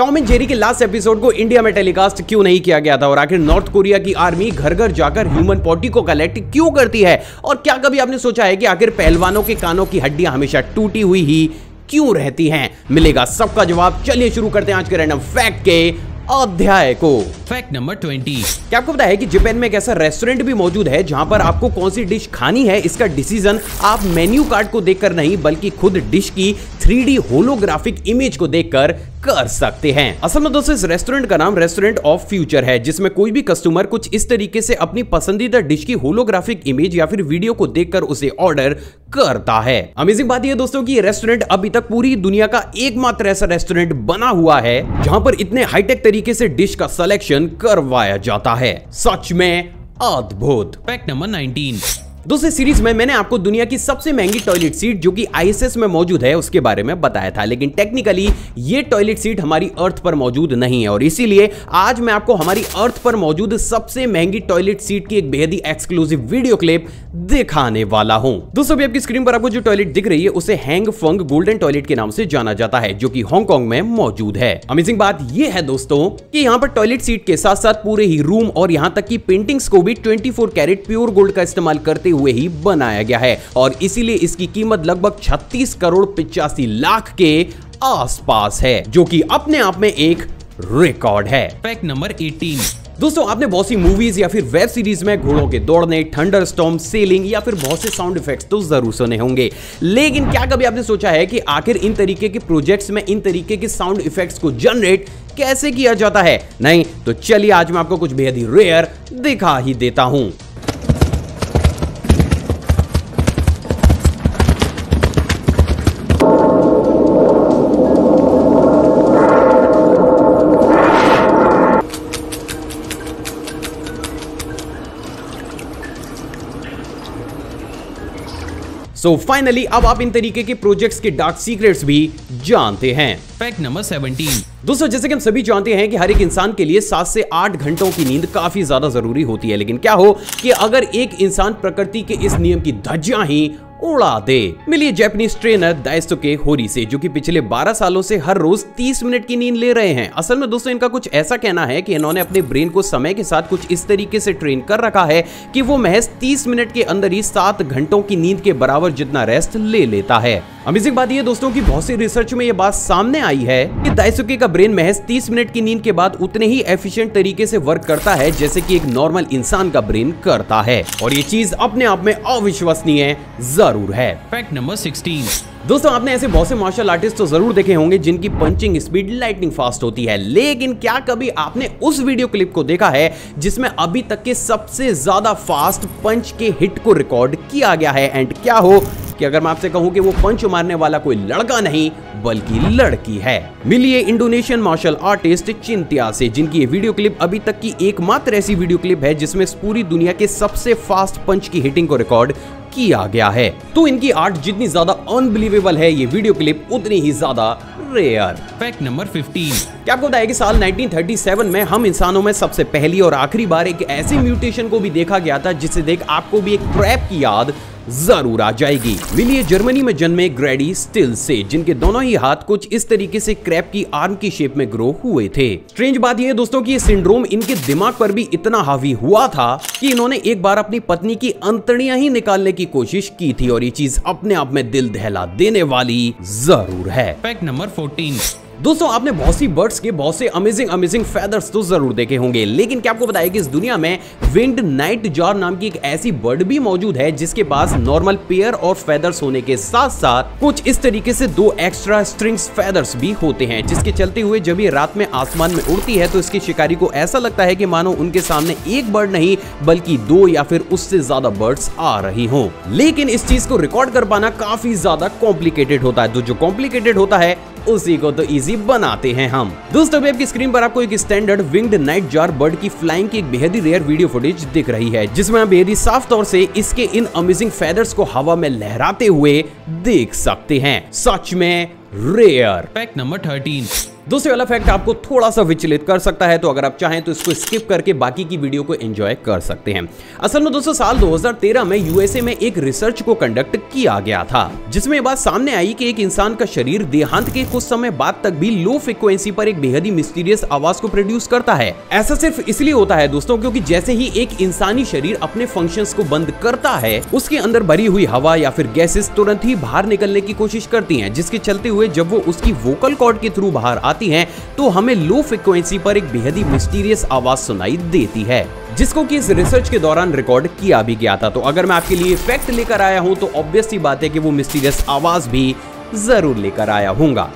Tom and Jerry के last episode को India में टेलीकास्ट क्यों नहीं किया गया था, और आखिर नॉर्थ कोरिया की आर्मी घर घर जाकर ह्यूमन बॉडी को कलेक्ट क्यों करती है, और क्या कभी आपने सोचा है कि आखिर पहलवानों के कानों की हड्डियां हमेशा टूटी हुई ही क्यों रहती हैं? मिलेगा सबका जवाब। चलिए शुरू करते हैं आज के रैंडम फैक्ट के अध्याय को। Fact number 20। क्या आपको पता है कि जापान में एक ऐसा रेस्टोरेंट भी मौजूद है जहां पर आपको कौन सी डिश खानी है इसका डिसीजन आप मेन्यू कार्ड को देखकर नहीं बल्कि खुद डिश की 3D होलोग्राफिक इमेज को देखकर कर सकते हैं। असल में दोस्तों इस रेस्टोरेंट का नाम रेस्टोरेंट ऑफ फ्यूचर है, जिसमें कोई भी कस्टमर कुछ इस तरीके से अपनी पसंदीदा डिश की होलोग्राफिक इमेज या फिर वीडियो को देखकर उसे ऑर्डर करता है। अमेजिंग बात यह दोस्तों कि ये रेस्टोरेंट अभी तक पूरी दुनिया का एकमात्र ऐसा रेस्टोरेंट बना हुआ है जहां पर इतने हाईटेक तरीके से डिश का सिलेक्शन करवाया जाता है। सच में अद्भुत। Fact number 19। दूसरे सीरीज में मैंने आपको दुनिया की सबसे महंगी टॉयलेट सीट जो कि आईएसएस में मौजूद है उसके बारे में बताया था, लेकिन टेक्निकली ये टॉयलेट सीट हमारी अर्थ पर मौजूद नहीं है, और इसीलिए आज मैं आपको हमारी अर्थ पर मौजूद सबसे महंगी टॉयलेट सीट की एक बेहद ही एक्सक्लूसिव वीडियो क्लिप दिखाने वाला हूं। दोस्तों अभी आपकी स्क्रीन पर आपको जो टॉयलेट दिख रही है उसे हैंग फंग गोल्डन टॉयलेट के नाम से जाना जाता है, जो कि हांगकांग में मौजूद है। अमेजिंग बात यह है दोस्तों कि यहाँ पर टॉयलेट सीट के साथ साथ पूरे ही रूम और यहाँ तक की पेंटिंग्स को भी 24 कैरेट प्योर गोल्ड का इस्तेमाल करते हुए ही बनाया गया है, और इसीलिए इसकी कीमत लगभग 36 करोड़ 85 लाख के आसपास है, जो कि अपने आप में एक रिकॉर्ड है। Fact number 18। दोस्तों आपने बहुत सी मूवीज या फिर वेब सीरीज में घोड़ों के दौड़ने, थंडर स्टॉर्म, सेलिंग या फिर बहुत से साउंड इफेक्ट्स तो जरूर सुने होंगे, लेकिन क्या कभी आपने सोचा है कि आखिर इन तरीके के प्रोजेक्ट्स में इन तरीके के साउंड इफेक्ट्स को जनरेट कैसे किया जाता है? नहीं तो चलिए आज मैं आपको कुछ बेहद ही रेयर दिखा ही देता हूं। सो फाइनली अब आप इन तरीके के प्रोजेक्ट्स के डार्क सीक्रेट्स भी जानते हैं। Fact number 17। दोस्तों जैसे कि हम सभी जानते हैं कि हर एक इंसान के लिए 7 से 8 घंटों की नींद काफी ज्यादा जरूरी होती है, लेकिन क्या हो कि अगर एक इंसान प्रकृति के इस नियम की धज्जियां ही उड़ा दे। मिलिए जापानीज ट्रेनर दाइसुके होरी से, जो कि पिछले 12 सालों से हर रोज 30 मिनट की नींद ले रहे हैं। असल में दोस्तों इनका कुछ ऐसा कहना है कि इन्होंने अपने ब्रेन को समय के साथ कुछ इस तरीके से ट्रेन कर रखा है कि वो महज 30 मिनट के अंदर ही 7 घंटों की नींद के बराबर जितना रेस्ट ले लेता है। अमेजिंग बात यह दोस्तों कि बहुत सी रिसर्च में यह बात सामने आई है कि दाइसुके का ब्रेन महज 30 मिनट की नींद के बाद उतने ही एफिशिएंट तरीके से वर्क करता है जैसे कि एक नॉर्मल इंसान का ब्रेन करता है, और ये चीज अपने आप में अविश्वसनीय जरूर है। Fact number 16। दोस्तों आपने ऐसे बहुत से मार्शल आर्टिस्ट तो जरूर देखे होंगे जिनकी पंचिंग स्पीड लाइटनिंग फास्ट होती है, लेकिन क्या कभी आपने उस वीडियो क्लिप को देखा है जिसमें अभी तक के सबसे ज्यादा फास्ट पंच के हिट को रिकॉर्ड किया गया है? एंड क्या हो कि अगर मैं आपसे कहूं कि वो पंच मारने वाला कोई लड़का नहीं बल्कि लड़की है। मिलिए इंडोनेशियन मार्शल आर्टिस्ट चिंतिया से, जिनकी ये वीडियो क्लिप अभी तक की एकमात्र ऐसी वीडियो क्लिप है जिसमें पूरी दुनिया के सबसे फास्ट पंच की हिटिंग को रिकॉर्ड किया गया है। तो इनकी आर्ट जितनी ज्यादा अनबिलीवेबल है, ये वीडियो क्लिप उतनी ही ज्यादा रेयर। Fact number 15। क्या आपको पता है कि साल 1937 में हम इंसानों में सबसे पहली और आखिरी बार एक ऐसी म्यूटेशन को भी देखा गया था जिसे देख आपको भी एक ट्रैप की याद जरूर आ जाएगी। मिलिए जर्मनी में जन्मे ग्रेडी स्टिल से, जिनके दोनों ही हाथ कुछ इस तरीके से क्रैब की आर्म की शेप में ग्रो हुए थे। स्ट्रेंज बात यह है दोस्तों कि ये सिंड्रोम इनके दिमाग पर भी इतना हावी हुआ था कि इन्होंने एक बार अपनी पत्नी की अंतड़ियां ही निकालने की कोशिश की थी, और ये चीज अपने आप में दिल दहला देने वाली जरूर है। Fact number 14। दोस्तों आपने बहुत सी बर्ड्स के बहुत से अमेजिंग फेदर्स तो जरूर देखे होंगे, लेकिन क्या आपको पता है कि इस दुनिया में विंग्ड नाइट जार नाम की एक ऐसी बर्ड भी मौजूद है जिसके पास नॉर्मल पेयर और फेदर्स होने के साथ साथ कुछ इस तरीके से 2 एक्स्ट्रा स्ट्रिंग्स फेदर्स भी होते हैं, जिसके चलते हुए जब ये रात में आसमान में उड़ती है तो इसके शिकारी को ऐसा लगता है कि मानो उनके सामने एक बर्ड नहीं बल्कि 2 या फिर उससे ज्यादा बर्ड्स आ रही हों। लेकिन इस चीज को रिकॉर्ड कर पाना काफी ज्यादा कॉम्प्लिकेटेड होता है, तो जो कॉम्प्लिकेटेड होता है उसी को तो इजी बनाते हैं हम। दोस्तों अभी आपकी स्क्रीन पर आपको एक standard winged night jar bird की फ्लाइंग की एक बेहद ही रेयर वीडियो फुटेज दिख रही है, जिसमें आप बेहद ही साफ तौर से इसके इन अमेजिंग फेदर्स को हवा में लहराते हुए देख सकते हैं। सच में रेयर। Fact number 13। दूसरे वाला फैक्ट आपको थोड़ा सा विचलित कर सकता है, तो अगर आप चाहें तो इसको स्किप करके बाकी की वीडियो को एंजॉय कर सकते हैं। असल में दोस्तों साल 2013 में यूएसए में एक रिसर्च को कंडक्ट किया गया था, जिसमें यह बात सामने आई कि एक इंसान का शरीर देहांत के कुछ समय बाद तक भी लो फ्रीक्वेंसी पर एक बेहद ही मिस्टीरियस आवाज को प्रोड्यूस करता है। ऐसा सिर्फ इसलिए होता है दोस्तों क्योंकि जैसे ही एक इंसानी शरीर अपने फंक्शंस को बंद करता है, उसके अंदर भरी हुई हवा या फिर गैसेस तुरंत ही बाहर निकलने की कोशिश करती हैं, जिसके चलते हुए जब वो उसकी वोकल कॉर्ड के थ्रू बाहर आती हैं, तो हमें लो फ्रीक्वेंसी पर एक बेहद ही मिस्टीरियस आवाज सुनाई देती है, जिसको कि इस रिसर्च के दौरान रिकॉर्ड किया भी गया था। तो अगर मैं आपके लिए फैक्ट लेकर आया हूं तो ऑब्वियस सी बात है कि वो मिस्टीरियस आवाज भी जरूर लेकर आया हूंगा।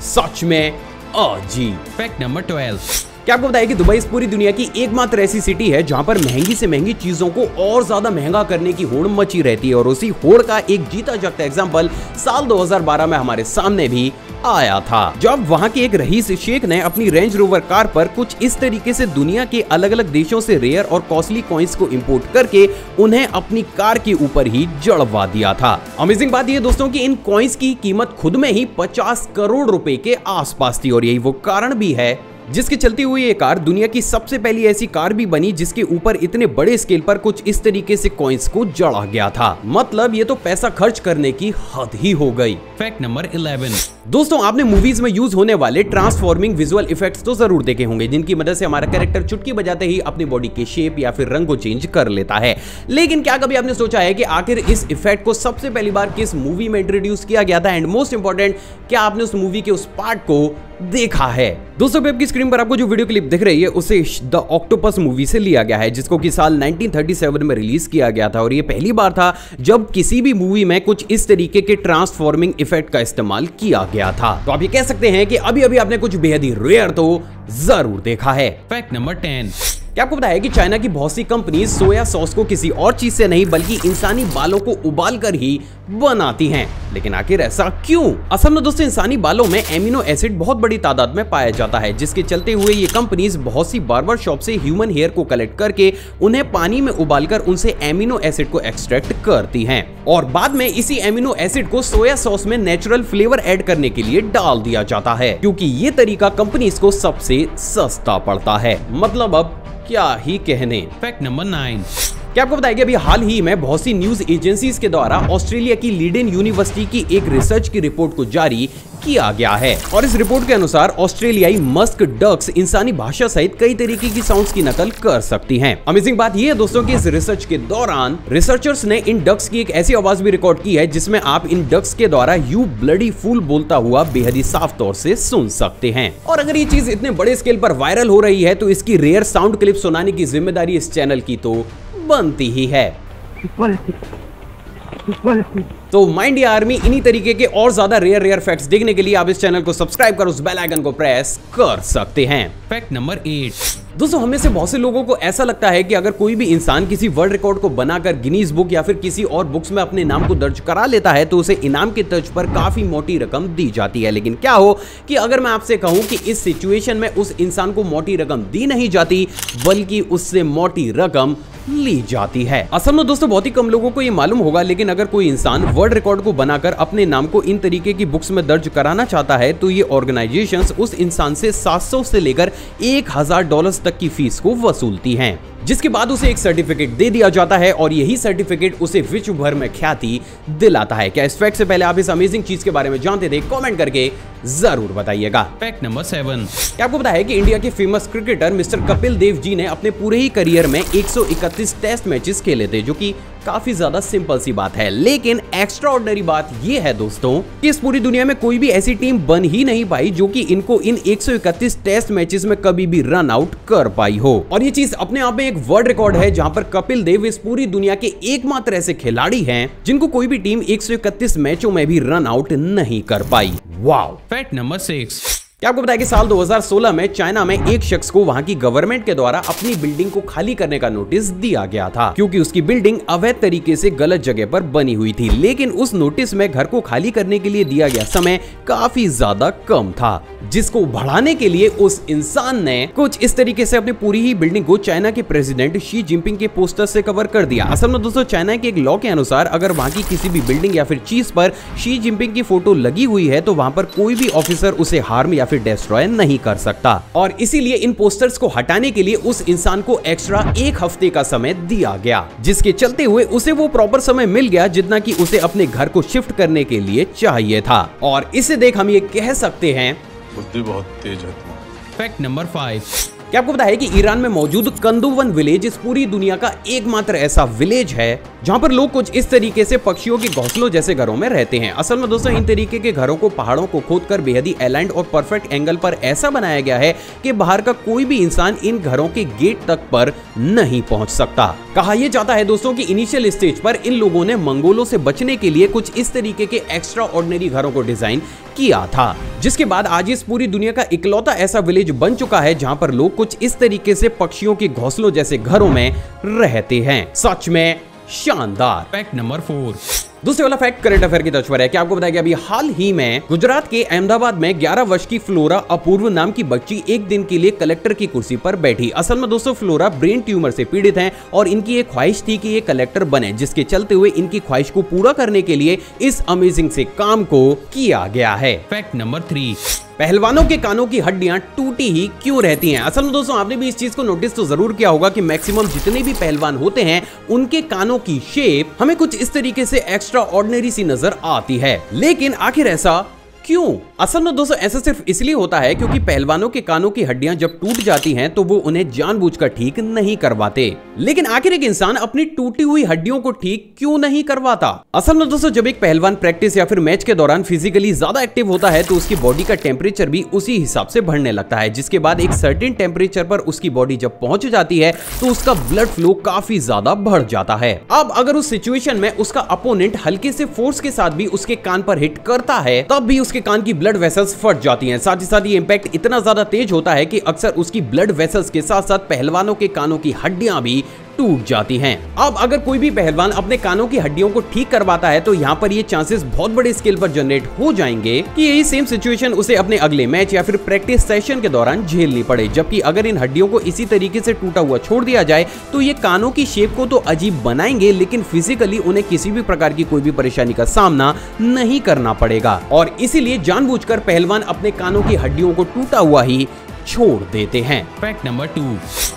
सच में अजीब। Fact number 12। क्या आपको बताया कि दुबई इस पूरी दुनिया की एकमात्र ऐसी सिटी है जहां पर महंगी से महंगी चीजों को और ज्यादा महंगा करने की होड़ मची रहती है, और उसी होड़ का एक जीता जागता एग्जांपल साल 2012 में हमारे सामने भी आया था, जब वहां के एक रईस शेख ने अपनी रेंज रोवर कार पर कुछ इस तरीके से दुनिया के अलग अलग देशों से रेयर और कॉस्टली कॉइन्स को इंपोर्ट करके उन्हें अपनी कार के ऊपर ही जड़वा दिया था। अमेजिंग बात यह दोस्तों कि इन कॉइन्स की कीमत खुद में ही 50 करोड़ रुपए के आसपास थी, और यही वो कारण भी है जिसके चलते हुए ये कार दुनिया की सबसे पहली ऐसी कार भी बनी जिसके ऊपर इतने बड़े स्केल पर कुछ इस तरीके से कॉइन्स को जड़ा गया था। मतलब ये तो पैसा खर्च करने की हद ही हो गई। Fact number 11। दोस्तों आपने मूवीज में यूज होने वाले ट्रांसफॉर्मिंग विजुअल इफेक्ट्स तो जरूर देखे होंगे, जिनकी मदद से हमारा कैरेक्टर चुटकी बजाते ही अपनी बॉडी के शेप या फिर रंग को चेंज कर लेता है। लेकिन क्या कभी आपने सोचा है कि आखिर इस इफेक्ट को सबसे पहली बार किस मूवी में इंट्रोड्यूस किया गया था, एंड मोस्ट इंपॉर्टेंट क्या आपने उस मूवी के उस पार्ट को देखा है? दोस्तों पे आपकी स्क्रीन पर आपको जो वीडियो क्लिप दिख रही है उसे द ऑक्टोपस मूवी से लिया गया है, जिसको कि साल 1937 में रिलीज किया गया था, और ये पहली बार था जब किसी भी मूवी में कुछ इस तरीके के ट्रांसफॉर्मिंग इफेक्ट का इस्तेमाल किया गया था। तो आप ये कह सकते हैं कि अभी अभी आपने कुछ बेहद ही रेयर तो जरूर देखा है। Fact number 10। क्या आपको पता है कि चाइना की बहुत सी कंपनी सोया सॉस को किसी और चीज से नहीं बल्कि इंसानी बालों को उबाल कर ही बनाती हैं? लेकिन आखिर ऐसा क्यों? असल में दोस्तों इंसानी बालों में एमिनो एसिड बहुत बड़ी तादाद में पाया जाता है, जिसके चलते हुए ये कंपनीज बहुत सी बार्बर शॉप से ह्यूमन हेयर को कलेक्ट करके उन्हें पानी में उबालकर उनसे एमिनो एसिड को एक्सट्रैक्ट करती हैं, और बाद में इसी एमिनो एसिड को सोया सॉस में नेचुरल फ्लेवर ऐड करने के लिए डाल दिया जाता है, क्योंकि ये तरीका कंपनीज को सबसे सस्ता पड़ता है। मतलब अब क्या ही कहने। Fact number 9। क्या आपको बताया कि अभी हाल ही में बहुत सी न्यूज एजेंसीज के द्वारा ऑस्ट्रेलिया की लीडेन यूनिवर्सिटी की एक रिसर्च की रिपोर्ट को जारी किया गया है, और इस रिपोर्ट के अनुसार ऑस्ट्रेलियाई मस्क डक्स इंसानी भाषा सहित कई तरीके की साउंड्स की नकल कर सकती हैं। अमेजिंग बात यह है दोस्तों कि इस रिसर्च के दौरान रिसर्चर्स ने इन डक्स की एक ऐसी आवाज भी रिकॉर्ड की है जिसमें आप इन डक्स के द्वारा यू ब्लडी फूल बोलता हुआ बेहद ही साफ तौर से सुन सकते हैं। और अगर ये चीज इतने बड़े स्केल पर वायरल हो रही है तो इसकी रेयर साउंड क्लिप सुनाने की जिम्मेदारी इस चैनल की तो बनती ही है। तो माइंड इंडिया आर्मी इन्हीं तरीके के और ज्यादा रेयर फैक्ट्स देखने के लिए आप इस चैनल को सब्सक्राइब कर उस बेल आइकन को प्रेस कर सकते हैं। Fact number 8। दोस्तों हम में से बहुत से लोगों को ऐसा लगता है कि अगर कोई भी इंसान किसी वर्ल्ड रिकॉर्ड को बनाकर गिनीज बुक या फिर किसी और बुक्स में अपने नाम को दर्ज करा लेता है तो उसे इनाम के तर्ज पर काफी मोटी रकम दी जाती है। लेकिन क्या हो कि अगर मैं आपसे कहूं कि इस सिचुएशन में उस इंसान को मोटी रकम दी नहीं जाती बल्कि उससे मोटी रकम ली जाती है। असल में दोस्तों बहुत ही कम लोगों को ये मालूम होगा, लेकिन अगर कोई इंसान वर्ल्ड रिकॉर्ड को बनाकर अपने नाम को इन तरीके की बुक्स में दर्ज कराना चाहता है तो ये ऑर्गेनाइजेशंस उस इंसान से 700 से लेकर $1000 तक की फीस को वसूलती हैं, जिसके बाद उसे एक सर्टिफिकेट दे दिया जाता है, और यही सर्टिफिकेट उसे विश्व भर में ख्याति दिलाता है। क्या इस फैक्ट से पहले आप इस अमेजिंग चीज के बारे में जानते थे? कमेंट करके जरूर बताइएगा। Fact number 7। क्या आपको पता है कि इंडिया के famous cricketer mister Kapil Dev ji ने अपने पूरे ही करियर में 131 टेस्ट मैचेस खेले थे, जो कि काफी ज्यादा सिंपल सी बात है। लेकिन एक्स्ट्रा ऑर्डिनरी बात यह है दोस्तों कि इस पूरी दुनिया में कोई भी ऐसी टीम बन ही नहीं पाई जो कि इनको इन 131 टेस्ट मैचेस में कभी भी रन आउट कर पाई हो। और ये चीज अपने आप में एक वर्ल्ड रिकॉर्ड है, जहां पर कपिल देव इस पूरी दुनिया के एकमात्र ऐसे खिलाड़ी हैं जिनको कोई भी टीम 131 मैचों में भी रन आउट नहीं कर पाई। वाओ। Fact number 6। क्या आपको बताया कि साल 2016 में चाइना में एक शख्स को वहां की गवर्नमेंट के द्वारा अपनी बिल्डिंग को खाली करने का नोटिस दिया गया था, क्योंकि उसकी बिल्डिंग अवैध तरीके से गलत जगह पर बनी हुई थी। लेकिन उस नोटिस में घर को खाली करने के लिए दिया गया समय काफी ज्यादा कम था, जिसको बढ़ाने के लिए उस इंसान ने कुछ इस तरीके से अपनी पूरी ही बिल्डिंग को चाइना के प्रेसिडेंट शी जिनपिंग के पोस्टर से कवर कर दिया। असल में दोस्तों चाइना के एक लॉ के अनुसार अगर वहां की किसी भी बिल्डिंग या फिर चीज पर शी जिनपिंग की फोटो लगी हुई है तो वहां पर कोई भी ऑफिसर उसे हार्म या फिर डिस्ट्रॉय नहीं कर सकता, और इसीलिए इन पोस्टर्स को हटाने के लिए उस इंसान को एक्स्ट्रा 1 हफ्ते का समय दिया गया, जिसके चलते हुए उसे वो प्रॉपर समय मिल गया जितना कि उसे अपने घर को शिफ्ट करने के लिए चाहिए था। और इसे देख हम ये कह सकते हैं बुद्धि बहुत तेज है तुम्हारी। Fact number 5। क्या आपको पता है कि ईरान में मौजूद कंदुवन विलेज इस पूरी दुनिया का एकमात्र ऐसा विलेज है जहां पर लोग कुछ इस तरीके से पक्षियों के घोंसलों जैसे घरों में रहते हैं। असल में दोस्तों इन तरीके के घरों को पहाड़ों को खोदकर बेहद ही अलाइंड और परफेक्ट एंगल पर ऐसा बनाया गया है कि बाहर का कोई भी इंसान इन घरों के गेट तक पर नहीं पहुंच सकता। कहा यह जाता है दोस्तों कि इनिशियल स्टेज पर इन लोगों ने मंगोलों से बचने के लिए कुछ इस तरीके के एक्स्ट्रा ऑर्डिनरी घरों को डिजाइन किया था, जिसके बाद आज इस पूरी दुनिया का इकलौता ऐसा विलेज बन चुका है जहां पर लोग कुछ इस तरीके से पक्षियों के घोंसलों जैसे घरों में रहते हैं। सच में शानदार। Fact number 4। दूसरे वाला फैक्ट करंट अफेयर की तर्ज पर है। क्या आपको बताया कि अभी हाल ही में गुजरात के अहमदाबाद में 11 वर्ष की फ्लोरा अपूर्व नाम की बच्ची एक दिन के लिए कलेक्टर की कुर्सी पर बैठी। असल में दोस्तों फ्लोरा ब्रेन ट्यूमर से पीड़ित हैं और इनकी एक ख्वाहिश थी कि ये कलेक्टर बने, जिसके चलते हुए इनकी ख्वाहिश को पूरा करने के लिए इस अमेजिंग से काम को किया गया है। Fact number 3। पहलवानों के कानों की हड्डियां टूटी ही क्यों रहती हैं? असल में दोस्तों आपने भी इस चीज को नोटिस तो जरूर किया होगा कि मैक्सिमम जितने भी पहलवान होते हैं उनके कानों की शेप हमें कुछ इस तरीके से एक्स्ट्रा ऑर्डिनरी सी नजर आती है, लेकिन आखिर ऐसा क्यों? असल में दोस्तों ऐसा सिर्फ इसलिए होता है क्योंकि पहलवानों के कानों की हड्डियां जब टूट जाती हैं तो वो उन्हें जानबूझकर ठीक नहीं करवाते। लेकिन आखिर एक इंसान अपनी टूटी हुई हड्डियों को ठीक क्यों नहीं करवाता? असल में दोस्तों जब एक पहलवान प्रैक्टिस या फिर मैच के दौरान फिजिकली ज्यादा एक्टिव होता है तो उसकी बॉडी का टेम्परेचर भी उसी हिसाब से बढ़ने लगता है, जिसके बाद एक सर्टेन टेम्परेचर पर उसकी बॉडी जब पहुंच जाती है तो उसका ब्लड फ्लो काफी ज्यादा बढ़ जाता है। अब अगर उस सिचुएशन में उसका अपोनेंट हल्के से फोर्स के साथ भी उसके कान पर हिट करता है तब भी उसके कान की ब्लड वेसल्स फट जाती हैं। साथ ही साथ ये इंपैक्ट इतना ज्यादा तेज होता है कि अक्सर उसकी ब्लड वेसल्स के साथ साथ पहलवानों के कानों की हड्डियां भी टूट जाती हैं। अब अगर कोई भी पहलवान अपने कानों की हड्डियों को ठीक करवाता है तो यहाँ पर ये चांसेस बहुत बड़े स्केल पर जनरेट हो जाएंगे कि यही सेम सिचुएशन उसे अपने अगले मैच या फिर प्रैक्टिस सेशन के दौरान झेलनी पड़े। जबकि अगर इन हड्डियों को इसी तरीके से टूटा हुआ छोड़ दिया जाए तो ये कानों की शेप को तो अजीब बनाएंगे, लेकिन फिजिकली उन्हें किसी भी प्रकार की कोई भी परेशानी का सामना नहीं करना पड़ेगा। और इसीलिए जानबूझकर पहलवान अपने कानों की हड्डियों को टूटा हुआ ही छोड़ देते हैं। Fact number 2।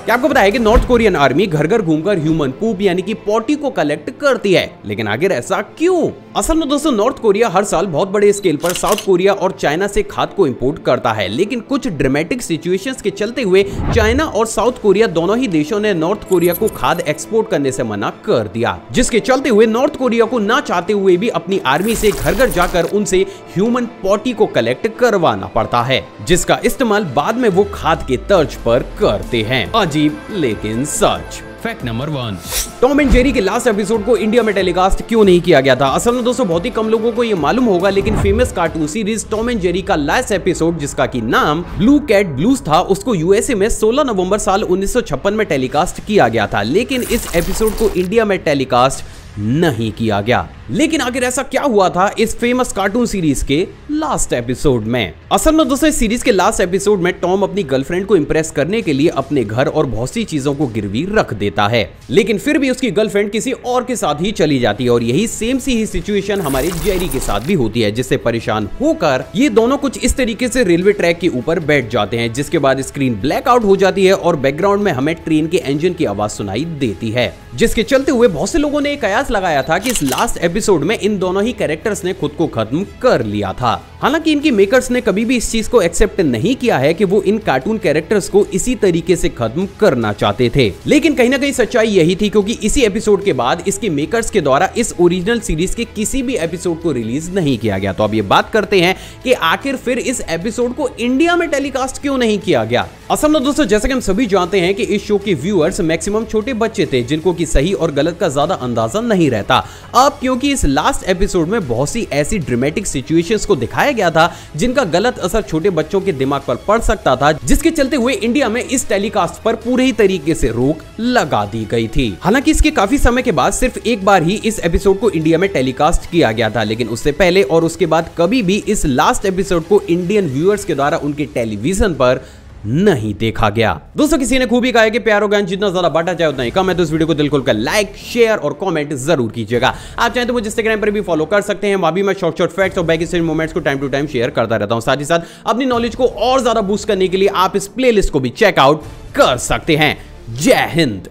क्या आपको पता है कि नॉर्थ कोरियन आर्मी घर घर घूमकर ह्यूमन पूप यानी कि पॉटी को कलेक्ट करती है, लेकिन आखिर ऐसा क्यों? असल में दोस्तों नॉर्थ कोरिया हर साल बहुत बड़े स्केल पर साउथ कोरिया और चाइना से खाद को इंपोर्ट करता है, लेकिन कुछ ड्रामेटिक सिचुएशंस के चलते हुए चाइना और साउथ कोरिया दोनों ही देशों ने नॉर्थ कोरिया को खाद एक्सपोर्ट करने से मना कर दिया, जिसके चलते हुए नॉर्थ कोरिया को ना चाहते हुए भी अपनी आर्मी से घर घर जाकर उनसे ह्यूमन पॉटी को कलेक्ट करवाना पड़ता है, जिसका इस्तेमाल बाद में वो खाद के तर्ज पर करते हैं। अजीब लेकिन सच। Fact number 1। Tom and Jerry के लास्ट एपिसोड को इंडिया में टेलीकास्ट क्यों नहीं किया गया था? असल में दोस्तों बहुत ही कम लोगों को ये मालूम होगा, लेकिन famous cartoon series Tom and Jerry का लास्ट एपिसोड जिसका की नाम ब्लू कैट ब्लूज था, उसको यूएसए में 16 नवंबर साल 1956 में टेलीकास्ट किया गया था, लेकिन इस एपिसोड को इंडिया में टेलीकास्ट नहीं किया गया। लेकिन आखिर ऐसा क्या हुआ था इस फेमस कार्टून सीरीज के लास्ट एपिसोड में? असल में दोस्तों इस सीरीज के लास्ट एपिसोड में टॉम अपनी गर्लफ्रेंड को इंप्रेस करने के लिए अपने घर और बहुत सी चीजों को गिरवी रख देता है, लेकिन फिर भी उसकी गर्लफ्रेंड किसी और के साथ ही चली जाती है। और यही सेम सी ही सिचुएशन हमारे जेरी के साथ भी होती है, जिससे परेशान होकर ये दोनों कुछ इस तरीके से रेलवे ट्रैक के ऊपर बैठ जाते हैं, जिसके बाद स्क्रीन ब्लैकआउट हो जाती है और बैकग्राउंड में हमें ट्रेन के इंजन की आवाज सुनाई देती है, जिसके चलते हुए बहुत से लोगों ने एक कयास लगाया था कि इस लास्ट एपिसोड में इन दोनों ही कैरेक्टर्स ने खुद को खत्म कर लिया था। हालांकि इनकी मेकर्स ने कभी भी इस चीज को एक्सेप्ट नहीं किया है कि वो इन कार्टून कैरेक्टर्स को इसी तरीके से खत्म करना चाहते थे, लेकिन कहीं ना कहीं सच्चाई यही थी, क्योंकि इसी एपिसोड के बाद इसके मेकर्स के द्वारा इस ओरिजिनल सीरीज के किसी भी एपिसोड को रिलीज नहीं किया गया। तो अब ये बात करते हैं कि आखिर फिर इस एपिसोड को इंडिया में टेलीकास्ट क्यों नहीं किया गया? असल में दोस्तों जैसे कि हम सभी जानते हैं कि इस शो के व्यूअर्स मैक्सिमम छोटे बच्चे थे, जिनको की सही और गलत का ज्यादा अंदाजा नहीं रहता। अब क्योंकि इस लास्ट एपिसोड में बहुत सी ऐसी ड्रामेटिक सिचुएशंस को दिखाया दिखाया गया था जिनका गलत असर छोटे बच्चों के दिमाग पर पड़ सकता था, जिसके चलते हुए इंडिया में इस टेलीकास्ट पर पूरे ही तरीके से रोक लगा दी गई थी। हालांकि इसके काफी समय के बाद सिर्फ एक बार ही इस एपिसोड को इंडिया में टेलीकास्ट किया गया था, लेकिन उससे पहले और उसके बाद कभी भी इस लास्ट एपिसोड को इंडियन व्यूअर्स के द्वारा उनके टेलीविजन पर नहीं देखा गया। दोस्तों किसी ने खूबी कहा है कि प्यार और ज्ञान जितना ज्यादा बांटा जाए उतना ही कम है, तो इस वीडियो को दिल खोलकर लाइक, शेयर और कमेंट जरूर कीजिएगा। आप चाहें तो मुझे इंस्टाग्राम पर भी फॉलो कर सकते हैं, वहां भी मैं शॉर्ट फैक्ट्स और बैक स्टेज मोमेंट्स को टाइम टू टाइम शेयर करता रहता हूं। साथ ही साथ अपनी नॉलेज को और ज्यादा बूस्ट करने के लिए आप इस प्लेलिस्ट को भी चेकआउट कर सकते हैं। जय हिंद।